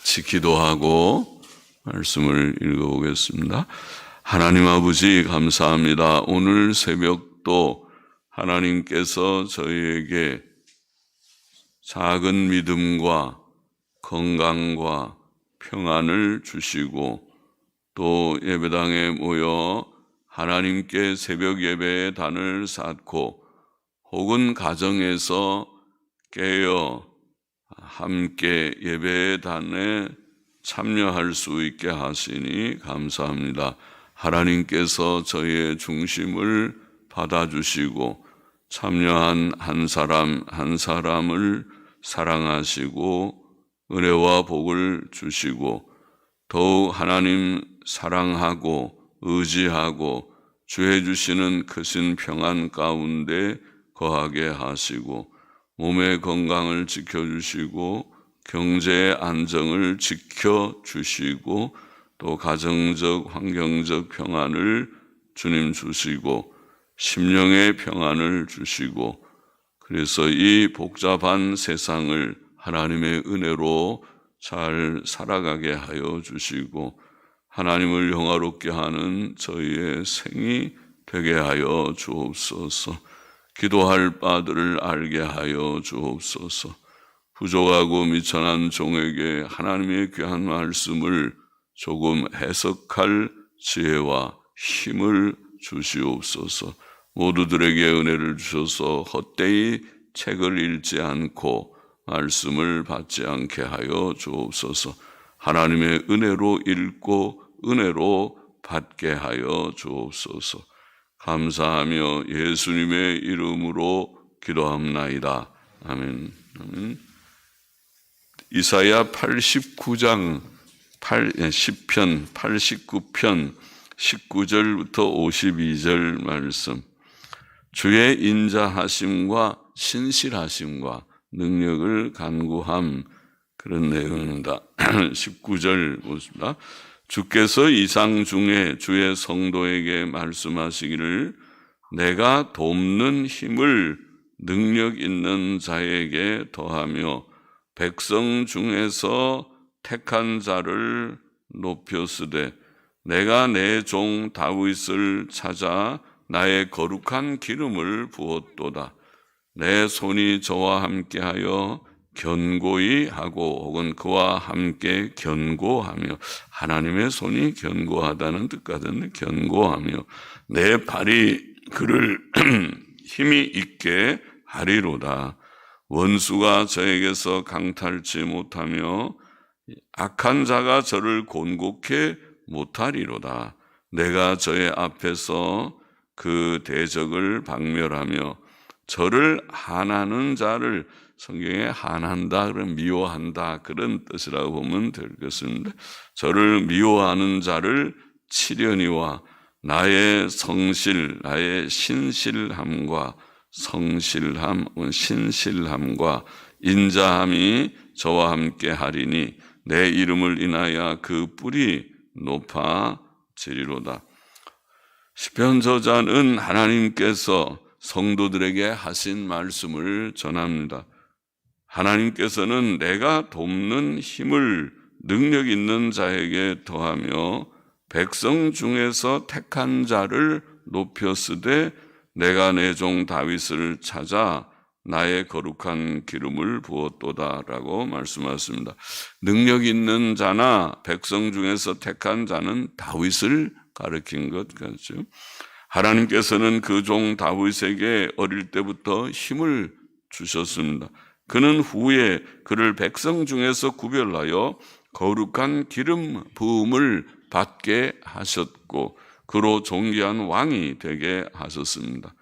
같이 기도하고 말씀을 읽어보겠습니다. 하나님 아버지 감사합니다. 오늘 새벽도 하나님께서 저희에게 작은 믿음과 건강과 평안을 주시고 또 예배당에 모여 하나님께 새벽 예배의 단을 쌓고 혹은 가정에서 깨어 함께 예배의 단에 참여할 수 있게 하시니 감사합니다. 하나님께서 저희의 중심을 받아주시고 참여한 한 사람 한 사람을 사랑하시고 은혜와 복을 주시고 더욱 하나님 사랑하고 의지하고 주해 주시는 크신 평안 가운데 거하게 하시고 몸의 건강을 지켜주시고 경제의 안정을 지켜주시고 또 가정적 환경적 평안을 주님 주시고 심령의 평안을 주시고 그래서 이 복잡한 세상을 하나님의 은혜로 잘 살아가게 하여 주시고 하나님을 영화롭게 하는 저희의 생이 되게 하여 주옵소서. 기도할 바들을 알게 하여 주옵소서. 부족하고 미천한 종에게 하나님의 귀한 말씀을 조금 해석할 지혜와 힘을 주시옵소서. 모두들에게 은혜를 주셔서 헛되이 책을 읽지 않고 말씀을 받지 않게 하여 주옵소서. 하나님의 은혜로 읽고 은혜로 받게 하여 주옵소서. 감사하며 예수님의 이름으로 기도합나이다. 아멘. 아멘. 이사야 89장 10편 89편 19절부터 52절 말씀. 주의 인자하심과 신실하심과 능력을 간구함, 그런 내용입니다. 19절 보십니다. 주께서 이상 중에 주의 성도에게 말씀하시기를 내가 돕는 힘을 능력 있는 자에게 더하며 백성 중에서 택한 자를 높였으되 내가 내 종 다윗을 찾아 나의 거룩한 기름을 부었도다. 내 손이 저와 함께하여 견고히 하고 혹은 그와 함께 견고하며, 하나님의 손이 견고하다는 뜻과는 견고하며 내 발이 그를 힘이 있게 하리로다. 원수가 저에게서 강탈치 못하며 악한 자가 저를 곤곡해 못하리로다. 내가 저의 앞에서 그 대적을 박멸하며 저를 한하는 자를, 성경에 한한다 그러면 미워한다 그런 뜻이라고 보면 되겠습니다. 저를 미워하는 자를 치려니와 나의 성실, 나의 신실함과 성실함, 신실함과 인자함이 저와 함께 하리니 내 이름을 인하여 그 뿔이 높아지리로다. 시편 저자는 하나님께서 성도들에게 하신 말씀을 전합니다. 하나님께서는 내가 돕는 힘을 능력 있는 자에게 더하며 백성 중에서 택한 자를 높였으되 내가 내 종 다윗을 찾아 나의 거룩한 기름을 부었도다라고 말씀하셨습니다. 능력 있는 자나 백성 중에서 택한 자는 다윗을 가리킨 것 같죠. 하나님께서는 그 종 다윗에게 어릴 때부터 힘을 주셨습니다. 그는 후에 그를 백성 중에서 구별하여 거룩한 기름 부음을 받게 하셨고 그로 존귀한 왕이 되게 하셨습니다.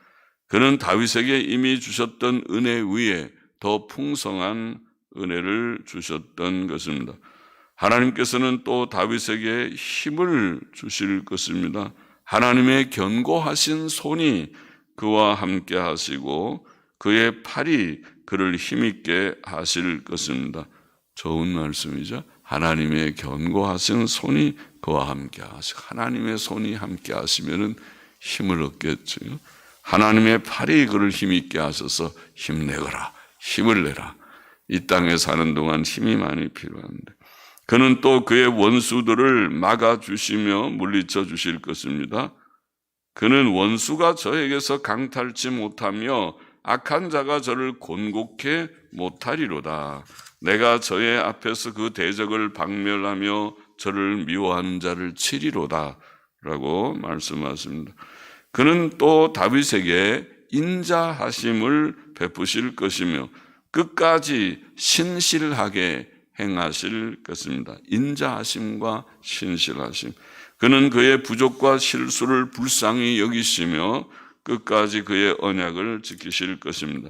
그는 다윗에게 이미 주셨던 은혜 위에 더 풍성한 은혜를 주셨던 것입니다. 하나님께서는 또 다윗에게 힘을 주실 것입니다. 하나님의 견고하신 손이 그와 함께 하시고 그의 팔이 그를 힘있게 하실 것입니다. 좋은 말씀이죠. 하나님의 견고하신 손이 그와 함께 하시고, 하나님의 손이 함께 하시면은 힘을 얻겠죠. 하나님의 팔이 그를 힘있게 하셔서 힘내거라, 힘을 내라. 이 땅에 사는 동안 힘이 많이 필요한데 그는 또 그의 원수들을 막아주시며 물리쳐 주실 것입니다. 그는 원수가 저에게서 강탈치 못하며 악한 자가 저를 곤곡해 못하리로다. 내가 저의 앞에서 그 대적을 박멸하며 저를 미워하는 자를 치리로다 라고 말씀하십니다. 그는 또 다윗에게 인자하심을 베푸실 것이며 끝까지 신실하게 행하실 것입니다. 인자하심과 신실하심. 그는 그의 부족과 실수를 불쌍히 여기시며 끝까지 그의 언약을 지키실 것입니다.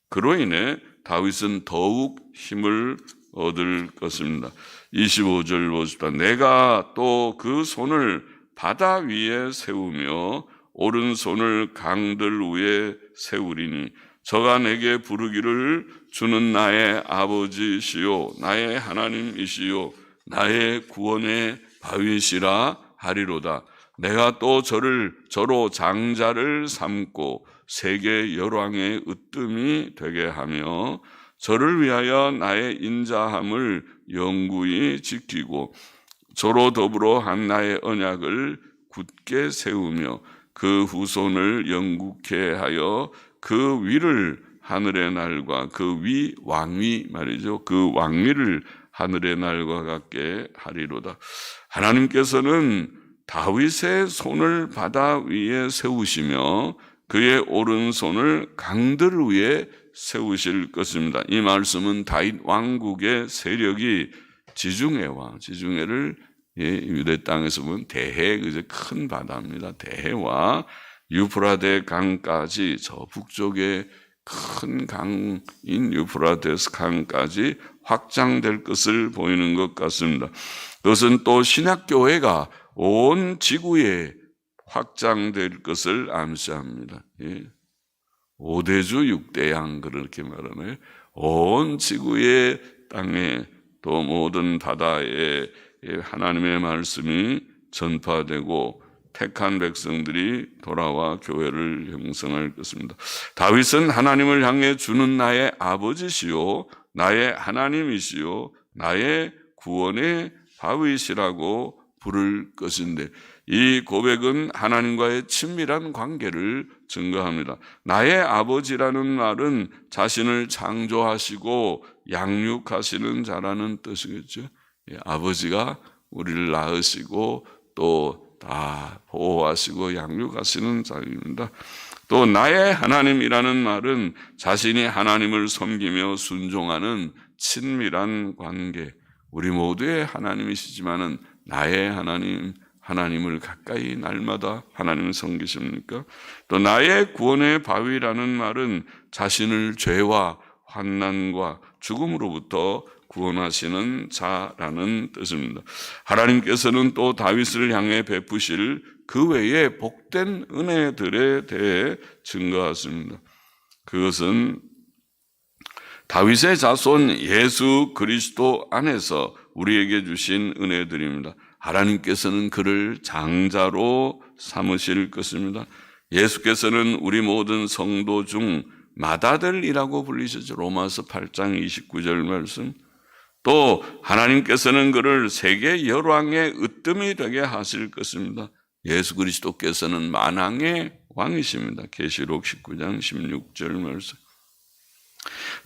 그로 인해 다윗은 더욱 힘을 얻을 것입니다. 25절 보십시다. 내가 또 그 손을 바다 위에 세우며 오른손을 강들 위에 세우리니 저가 내게 부르기를 주는 나의 아버지시요 나의 하나님이시요 나의 구원의 바위시라 하리로다. 내가 또 저로 장자를 삼고 세계 열왕의 으뜸이 되게 하며 저를 위하여 나의 인자함을 영구히 지키고 저로 더불어 한 나의 언약을 굳게 세우며 그 후손을 영국케 하여 그 위를 하늘의 날과 그 위 왕위 말이죠. 그 왕위를 하늘의 날과 같게 하리로다. 하나님께서는 다윗의 손을 바다 위에 세우시며 그의 오른손을 강들 위에 세우실 것입니다. 이 말씀은 다윗 왕국의 세력이 지중해를 유대 땅에서 보면 대해 큰 바다입니다. 대해와 유프라데 강까지 저 북쪽에 큰 강인 유프라데스 강까지 확장될 것을 보이는 것 같습니다. 그것은 또 신약교회가 온 지구에 확장될 것을 암시합니다. 5대주 6대양 그렇게 말하네요. 온 지구의 땅에 또 모든 바다에 하나님의 말씀이 전파되고 택한 백성들이 돌아와 교회를 형성할 것입니다. 다윗은 하나님을 향해 주는 나의 아버지시요 나의 하나님이시요 나의 구원의 바위시라고 부를 것인데 이 고백은 하나님과의 친밀한 관계를 증거합니다. 나의 아버지라는 말은 자신을 창조하시고 양육하시는 자라는 뜻이겠죠. 아버지가 우리를 낳으시고 또 다 보호하시고 양육하시는 자입니다. 또 나의 하나님이라는 말은 자신이 하나님을 섬기며 순종하는 친밀한 관계. 우리 모두의 하나님이시지만은 나의 하나님을 가까이 날마다 하나님을 섬기십니까? 또 나의 구원의 바위라는 말은 자신을 죄와 환난과 죽음으로부터 구원하시는 자라는 뜻입니다. 하나님께서는 또 다윗을 향해 베푸실 그 외에 복된 은혜들에 대해 증거하십니다. 그것은 다윗의 자손 예수 그리스도 안에서 우리에게 주신 은혜들입니다. 하나님께서는 그를 장자로 삼으실 것입니다. 예수께서는 우리 모든 성도 중 맏아들이라고 불리셨죠. 로마서 8장 29절 말씀. 또 하나님께서는 그를 세계 열왕의 으뜸이 되게 하실 것입니다. 예수 그리스도께서는 만왕의 왕이십니다. 계시록 19장 16절 말씀.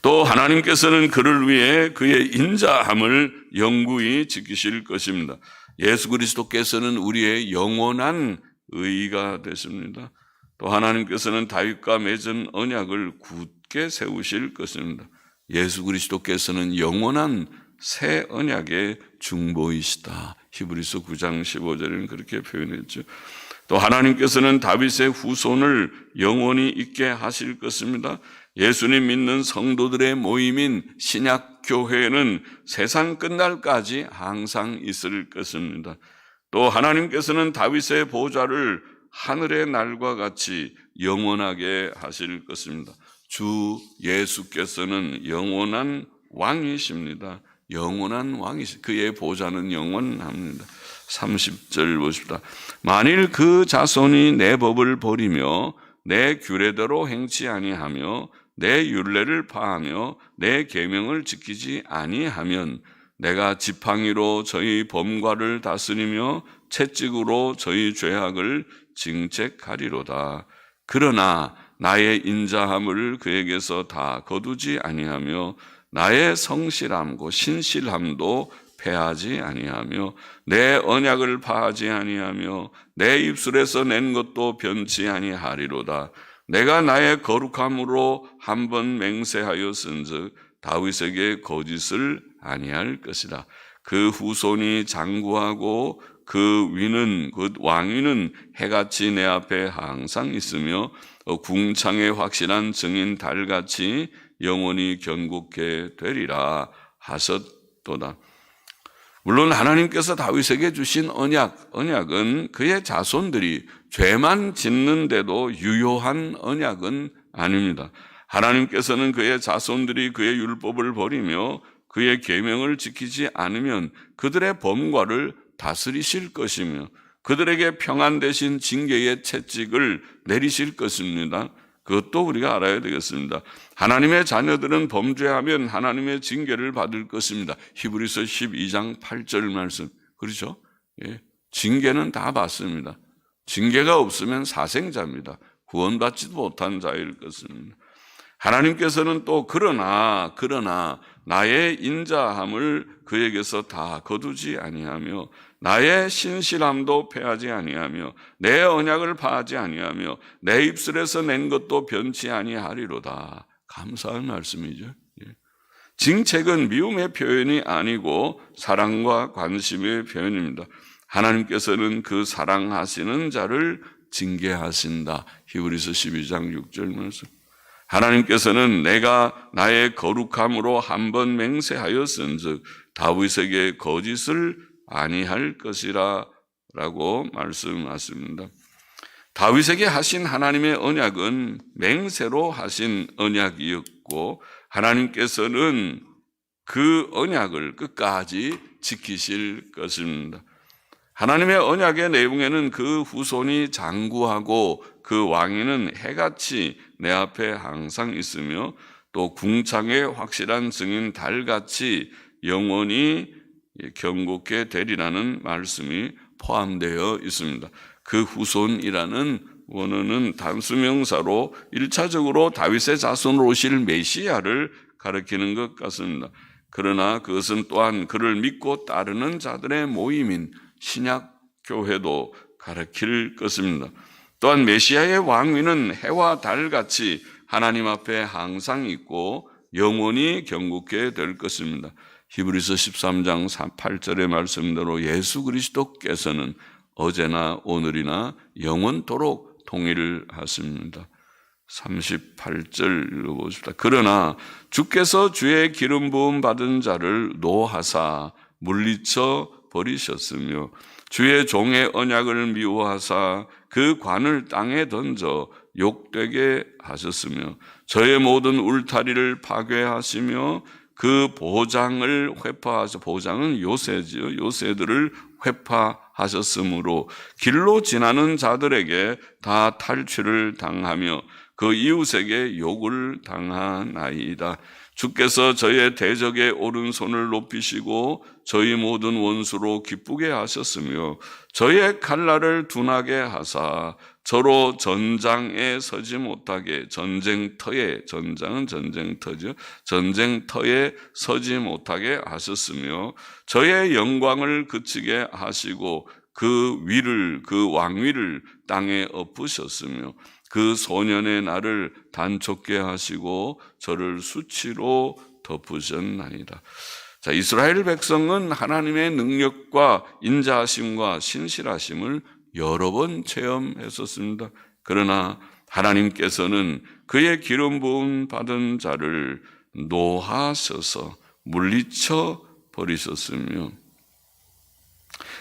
또 하나님께서는 그를 위해 그의 인자함을 영구히 지키실 것입니다. 예수 그리스도께서는 우리의 영원한 의가 되십니다. 또 하나님께서는 다윗과 맺은 언약을 굳게 세우실 것입니다. 예수 그리스도께서는 영원한 새 언약의 중보이시다. 히브리서 9장 15절에는 그렇게 표현했죠. 또 하나님께서는 다윗의 후손을 영원히 있게 하실 것입니다. 예수님 믿는 성도들의 모임인 신약교회는 세상 끝날까지 항상 있을 것입니다. 또 하나님께서는 다윗의 보좌를 하늘의 날과 같이 영원하게 하실 것입니다. 주 예수께서는 영원한 왕이십니다. 영원한 왕이시, 그의 보좌는 영원합니다. 30절 보십시다. 만일 그 자손이 내 법을 버리며 내 규례대로 행치 아니하며 내 율례를 파하며 내 계명을 지키지 아니하면 내가 지팡이로 저희 범과를 다스리며 채찍으로 저희 죄악을 징책하리로다. 그러나 나의 인자함을 그에게서 다 거두지 아니하며 나의 성실함과 신실함도 패하지 아니하며 내 언약을 파하지 아니하며 내 입술에서 낸 것도 변치 아니하리로다. 내가 나의 거룩함으로 한 번 맹세하였은즉 다윗에게 거짓을 아니할 것이다. 그 후손이 장구하고 그 왕위는 해같이 내 앞에 항상 있으며 궁창의 확실한 증인 달같이 영원히 견고케 되리라 하셨도다. 물론 하나님께서 다윗에게 주신 언약은 그의 자손들이 죄만 짓는데도 유효한 언약은 아닙니다. 하나님께서는 그의 자손들이 그의 율법을 버리며 그의 계명을 지키지 않으면 그들의 범과를 다스리실 것이며 그들에게 평안 대신 징계의 채찍을 내리실 것입니다. 그것도 우리가 알아야 되겠습니다. 하나님의 자녀들은 범죄하면 하나님의 징계를 받을 것입니다. 히브리서 12장 8절 말씀. 그렇죠? 예. 징계는 다 받습니다. 징계가 없으면 사생자입니다. 구원받지도 못한 자일 것입니다. 하나님께서는 또 그러나 나의 인자함을 그에게서 다 거두지 아니하며 나의 신실함도 패하지 아니하며 내 언약을 파하지 아니하며 내 입술에서 낸 것도 변치 아니하리로다. 감사할 말씀이죠. 징책은 미움의 표현이 아니고 사랑과 관심의 표현입니다. 하나님께서는 그 사랑하시는 자를 징계하신다. 히브리서 12장 6절 말씀. 하나님께서는 내가 나의 거룩함으로 한 번 맹세하였은즉 다윗에게 거짓을 아니할 것이라 라고 말씀하십니다. 다윗에게 하신 하나님의 언약은 맹세로 하신 언약이었고 하나님께서는 그 언약을 끝까지 지키실 것입니다. 하나님의 언약의 내용에는 그 후손이 장구하고 그 왕위는 해같이 내 앞에 항상 있으며 또 궁창의 확실한 증인 달같이 영원히 견고케 되리라는 말씀이 포함되어 있습니다. 그 후손이라는 원어는 단수명사로 1차적으로 다윗의 자손으로 오실 메시아를 가리키는 것 같습니다. 그러나 그것은 또한 그를 믿고 따르는 자들의 모임인 신약교회도 가리킬 것입니다. 또한 메시아의 왕위는 해와 달같이 하나님 앞에 항상 있고 영원히 견고케 될 것입니다. 히브리서 13장 8절의 말씀대로 예수 그리스도께서는 어제나 오늘이나 영원토록 통일하십니다. 38절 읽어보십시다. 그러나 주께서 주의 기름 부음 받은 자를 노하사 물리쳐 버리셨으며 주의 종의 언약을 미워하사 그 관을 땅에 던져 욕되게 하셨으며 저의 모든 울타리를 파괴하시며 그 보장을 회파하셔. 보장은 요새지요. 요새들을 회파하셨으므로 길로 지나는 자들에게 다 탈취를 당하며 그 이웃에게 욕을 당하나이다. 주께서 저의 대적의 오른손을 높이시고 저희 모든 원수로 기쁘게 하셨으며 저의 칼날을 둔하게 하사 저로 전장에 서지 못하게 전쟁터에, 전장은 전쟁터죠. 전쟁터에 서지 못하게 하셨으며 저의 영광을 그치게 하시고 그 왕위를 땅에 엎으셨으며 그 소년의 날을 단촉게 하시고 저를 수치로 덮으셨나이다. 자, 이스라엘 백성은 하나님의 능력과 인자하심과 신실하심을 여러 번 체험했었습니다. 그러나 하나님께서는 그의 기름 부음 받은 자를 노하셔서 물리쳐 버리셨으며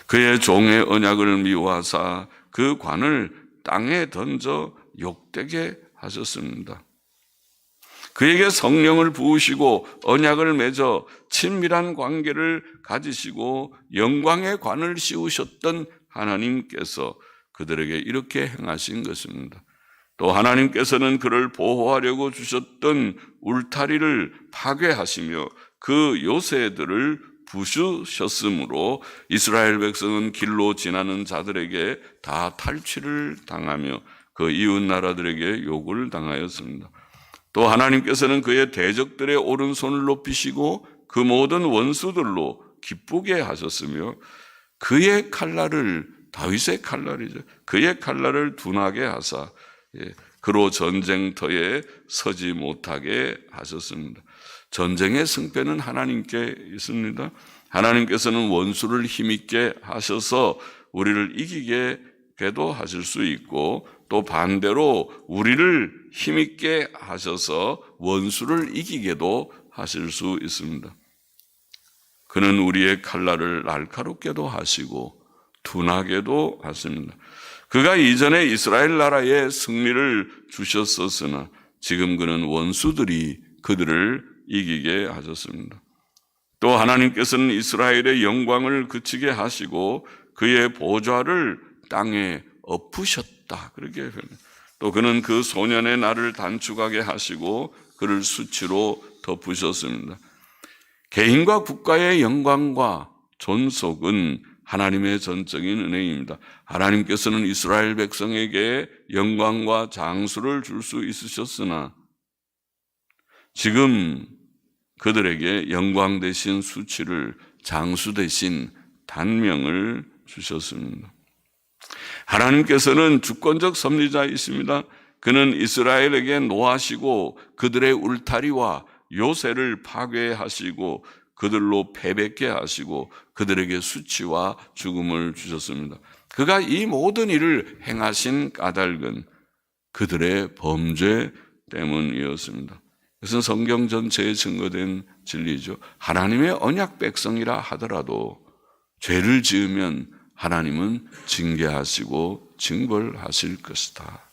그의 종의 언약을 미워하사 그 관을 땅에 던져 욕되게 하셨습니다. 그에게 성령을 부으시고 언약을 맺어 친밀한 관계를 가지시고 영광의 관을 씌우셨던 하나님께서 그들에게 이렇게 행하신 것입니다. 또 하나님께서는 그를 보호하려고 주셨던 울타리를 파괴하시며 그 요새들을 부수셨으므로 이스라엘 백성은 길로 지나는 자들에게 다 탈취를 당하며 그 이웃 나라들에게 욕을 당하였습니다. 또 하나님께서는 그의 대적들의 오른손을 높이시고 그 모든 원수들로 기쁘게 하셨으며 그의 칼날을, 다윗의 칼날이죠, 그의 칼날을 둔하게 하사 그로 전쟁터에 서지 못하게 하셨습니다. 전쟁의 승패는 하나님께 있습니다. 하나님께서는 원수를 힘있게 하셔서 우리를 이기게도 하실 수 있고, 또 반대로 우리를 힘있게 하셔서 원수를 이기게도 하실 수 있습니다. 그는 우리의 칼날을 날카롭게도 하시고 둔하게도 하십니다. 그가 이전에 이스라엘 나라에 승리를 주셨었으나 지금 그는 원수들이 그들을 이기게 하셨습니다. 또 하나님께서는 이스라엘의 영광을 그치게 하시고 그의 보좌를 땅에 엎으셨다, 그렇게 표현합니다. 또 그는 그 소년의 날을 단축하게 하시고 그를 수치로 덮으셨습니다. 개인과 국가의 영광과 존속은 하나님의 전적인 은혜입니다. 하나님께서는 이스라엘 백성에게 영광과 장수를 줄 수 있으셨으나 지금 그들에게 영광 대신 수치를, 장수 대신 단명을 주셨습니다. 하나님께서는 주권적 섭리자이십니다. 그는 이스라엘에게 노하시고 그들의 울타리와 요새를 파괴하시고 그들로 패배케 하시고 그들에게 수치와 죽음을 주셨습니다. 그가 이 모든 일을 행하신 까닭은 그들의 범죄 때문이었습니다. 이것은 성경 전체에 증거된 진리죠. 하나님의 언약 백성이라 하더라도 죄를 지으면 하나님은 징계하시고 징벌하실 것이다.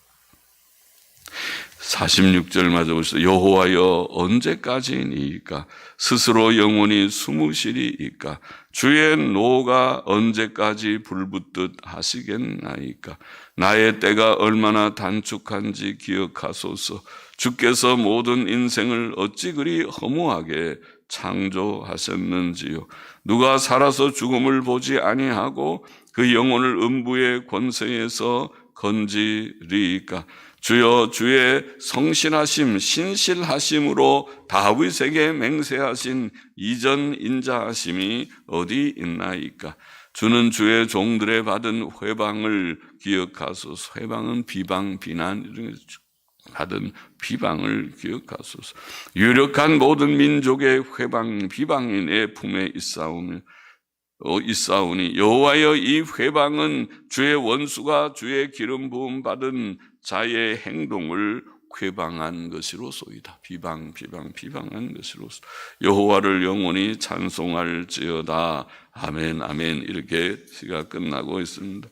46절 맞아 보시죠. 여호와여 언제까지니이까? 스스로 영원히 숨으시리이까? 주의 노가 언제까지 불붙듯 하시겠나이까? 나의 때가 얼마나 단축한지 기억하소서. 주께서 모든 인생을 어찌 그리 허무하게 창조하셨는지요. 누가 살아서 죽음을 보지 아니하고 그 영혼을 음부의 권세에서 건지리이까? 주여 주의 성실하심 신실하심으로 다윗에게 맹세하신 이전 인자하심이 어디 있나이까? 주는 주의 종들의 받은 회방을 기억하소서. 회방은 비방, 비난, 받은 비방을 기억하소서. 유력한 모든 민족의 회방, 비방이 내 품에 있사오니 여호와여 이 회방은 주의 원수가 주의 기름 부음 받은 자의 행동을 회방한 것이로소이다. 비방한 것이로소. 여호와를 영원히 찬송할지어다. 아멘 아멘. 이렇게 시가 끝나고 있습니다.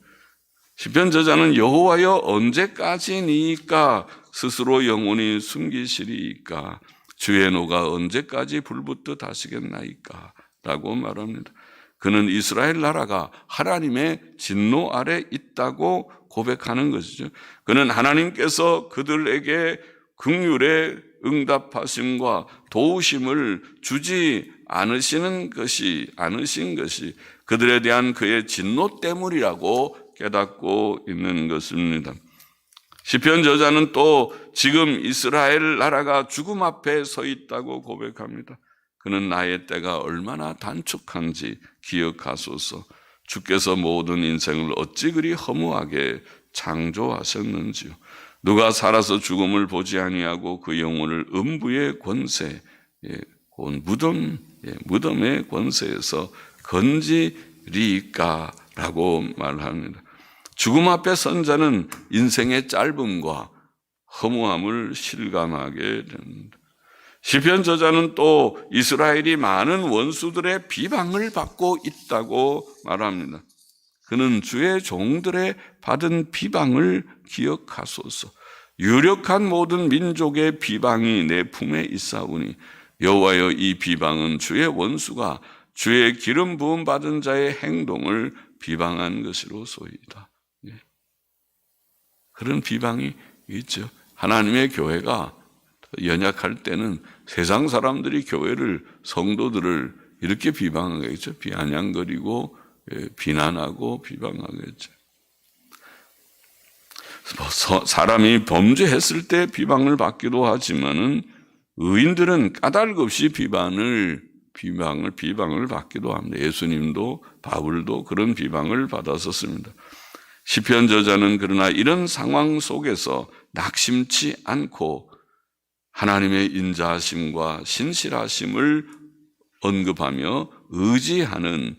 시편 저자는 여호와여 언제까지니까? 스스로 영원히 숨기시리이까? 주의 노가 언제까지 불붙듯 하시겠나이까? 라고 말합니다. 그는 이스라엘 나라가 하나님의 진노 아래 있다고 고백하는 것이죠. 그는 하나님께서 그들에게 긍휼의 응답하심과 도우심을 주지 않으신 것이 그들에 대한 그의 진노 때문이라고 깨닫고 있는 것입니다. 시편 저자는 또 지금 이스라엘 나라가 죽음 앞에 서 있다고 고백합니다. 그는 나의 때가 얼마나 단축한지 기억하소서. 주께서 모든 인생을 어찌 그리 허무하게 창조하셨는지요. 누가 살아서 죽음을 보지 아니하고 그 영혼을 음부의 권세, 무덤의 권세에서 건지리까라고 말합니다. 죽음 앞에 선 자는 인생의 짧음과 허무함을 실감하게 됩니다. 시편 저자는 또 이스라엘이 많은 원수들의 비방을 받고 있다고 말합니다. 그는 주의 종들의 받은 비방을 기억하소서. 유력한 모든 민족의 비방이 내 품에 있사오니 여호와여 이 비방은 주의 원수가 주의 기름 부음 받은 자의 행동을 비방한 것이로소이다. 그런 비방이 있죠. 하나님의 교회가 연약할 때는 세상 사람들이 교회를, 성도들을 이렇게 비방하겠죠. 비아냥거리고 비난하고 비방하겠죠. 사람이 범죄했을 때 비방을 받기도 하지만은 의인들은 까닭없이 비방을 받기도 합니다. 예수님도 바울도 그런 비방을 받았었습니다. 시편 저자는 그러나 이런 상황 속에서 낙심치 않고 하나님의 인자하심과 신실하심을 언급하며 의지하는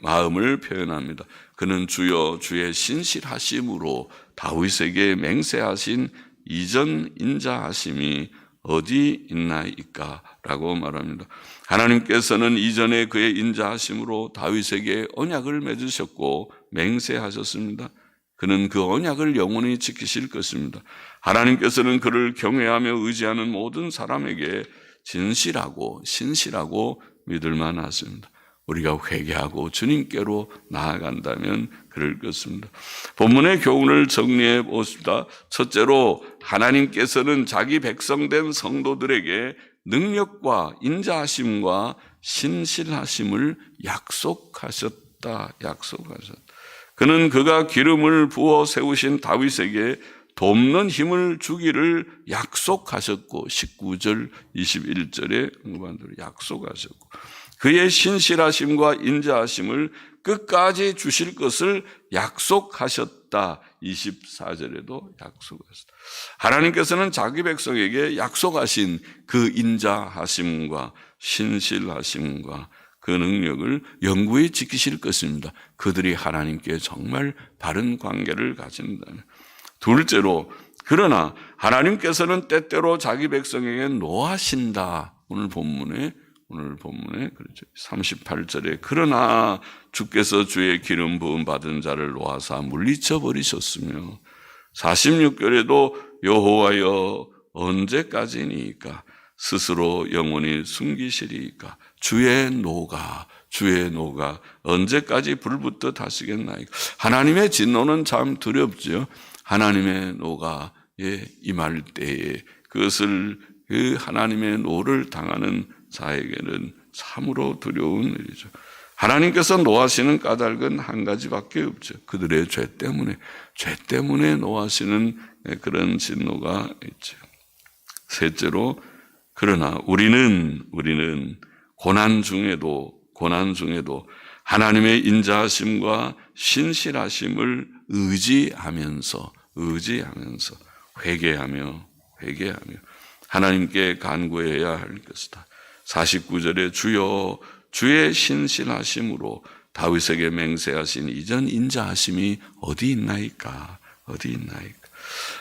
마음을 표현합니다. 그는 주여 주의 신실하심으로 다윗에게 맹세하신 이전 인자하심이 어디 있나이까? 라고 말합니다. 하나님께서는 이전에 그의 인자하심으로 다윗에게 언약을 맺으셨고 맹세하셨습니다. 그는 그 언약을 영원히 지키실 것입니다. 하나님께서는 그를 경외하며 의지하는 모든 사람에게 진실하고 신실하고 믿을만 하십니다. 우리가 회개하고 주님께로 나아간다면 그럴 것입니다. 본문의 교훈을 정리해 보십시다. 첫째로 하나님께서는 자기 백성된 성도들에게 능력과 인자하심과 신실하심을 약속하셨다. 그는 그가 기름을 부어 세우신 다윗에게 돕는 힘을 주기를 약속하셨고 19절 21절에 언급한 대로 약속하셨고 그의 신실하심과 인자하심을 끝까지 주실 것을 약속하셨다. 24절에도 약속하셨다. 하나님께서는 자기 백성에게 약속하신 그 인자하심과 신실하심과 그 능력을 영구히 지키실 것입니다. 그들이 하나님께 정말 바른 관계를 가진다면. 둘째로 그러나 하나님께서는 때때로 자기 백성에게 노하신다. 오늘 본문에 그렇죠. 38절에 그러나 주께서 주의 기름 부음 받은 자를 놓아사 물리쳐 버리셨으며 46절에도 여호와여 언제까지니까 스스로 영원히 숨기시리까 주의 노가 언제까지 불붙듯 하시겠나이까. 하나님의 진노는 참 두렵죠. 하나님의 노가 임할 때에 그것을 그 하나님의 노를 당하는 자에게는 참으로 두려운 일이죠. 하나님께서 노하시는 까닭은 한 가지밖에 없죠. 그들의 죄 때문에 노하시는 그런 진노가 있죠. 셋째로 그러나 우리는 고난 중에도 하나님의 인자하심과 신실하심을 의지하면서 회개하며 하나님께 간구해야 할 것이다. 49절에 주여 주의 신실하심으로 다윗에게 맹세하신 이전 인자하심이 어디 있나이까?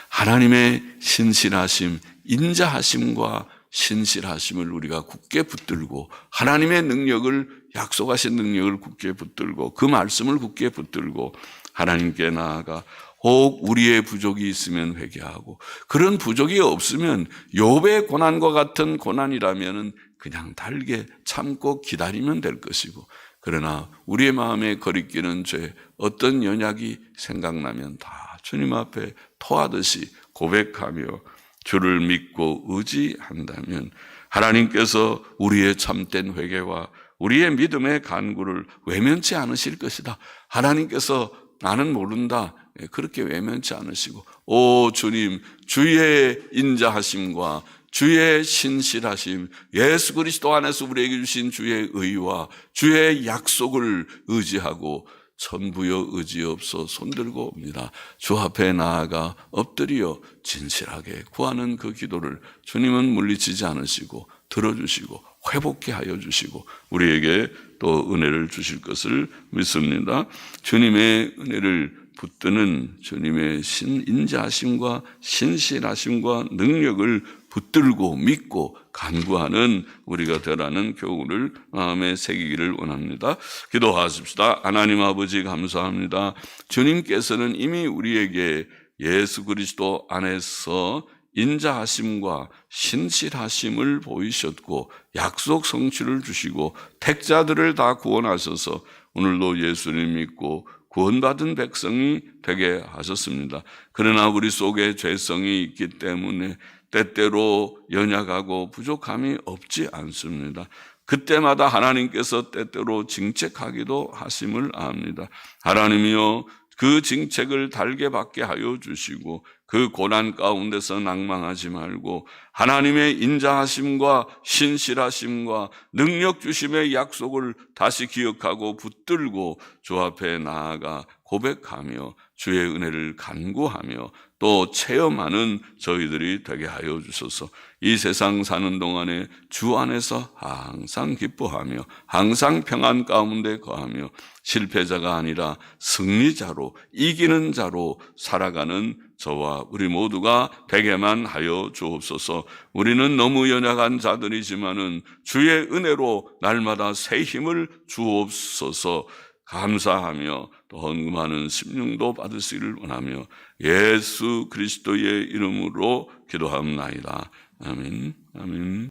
하나님의 신실하심, 인자하심과 신실하심을 우리가 굳게 붙들고 하나님의 능력을 약속하신 능력을 굳게 붙들고 그 말씀을 굳게 붙들고 하나님께 나아가 혹 우리의 부족이 있으면 회개하고 그런 부족이 없으면 욥의 고난과 같은 고난이라면 그냥 달게 참고 기다리면 될 것이고 그러나 우리의 마음에 거리끼는 죄 어떤 연약이 생각나면 다 주님 앞에 토하듯이 고백하며 주를 믿고 의지한다면 하나님께서 우리의 참된 회개와 우리의 믿음의 간구를 외면치 않으실 것이다. 하나님께서 나는 모른다. 그렇게 외면치 않으시고 오 주님 주의 인자하심과 주의 신실하심 예수 그리스도 안에서 우리에게 주신 주의 의와 주의 약속을 의지하고 천부여 의지없어 손들고 옵니다. 주 앞에 나아가 엎드려 진실하게 구하는 그 기도를 주님은 물리치지 않으시고 들어주시고 회복케 하여 주시고 우리에게 또 은혜를 주실 것을 믿습니다. 주님의 은혜를 붙드는 주님의 인자하심과 신실하심과 능력을 붙들고 믿고 간구하는 우리가 되라는 교훈을 마음에 새기기를 원합니다. 기도하십시다. 하나님 아버지 감사합니다. 주님께서는 이미 우리에게 예수 그리스도 안에서 인자하심과 신실하심을 보이셨고 약속 성취를 주시고 택자들을 다 구원하셔서 오늘도 예수님 믿고 구원받은 백성이 되게 하셨습니다. 그러나 우리 속에 죄성이 있기 때문에 때때로 연약하고 부족함이 없지 않습니다. 그때마다 하나님께서 때때로 징책하기도 하심을 압니다. 하나님이여 그 징책을 달게 받게 하여 주시고 그 고난 가운데서 낭망하지 말고 하나님의 인자하심과 신실하심과 능력 주심의 약속을 다시 기억하고 붙들고 주 앞에 나아가 고백하며 주의 은혜를 간구하며 또 체험하는 저희들이 되게 하여 주소서. 이 세상 사는 동안에 주 안에서 항상 기뻐하며 항상 평안 가운데 거하며 실패자가 아니라 승리자로 이기는 자로 살아가는 저와 우리 모두가 되게만 하여 주옵소서. 우리는 너무 연약한 자들이지만은 주의 은혜로 날마다 새 힘을 주옵소서. 감사하며 또 헌금하는 심령도 받으시기를 원하며 예수 그리스도의 이름으로 기도합나이다. 아멘. 아멘.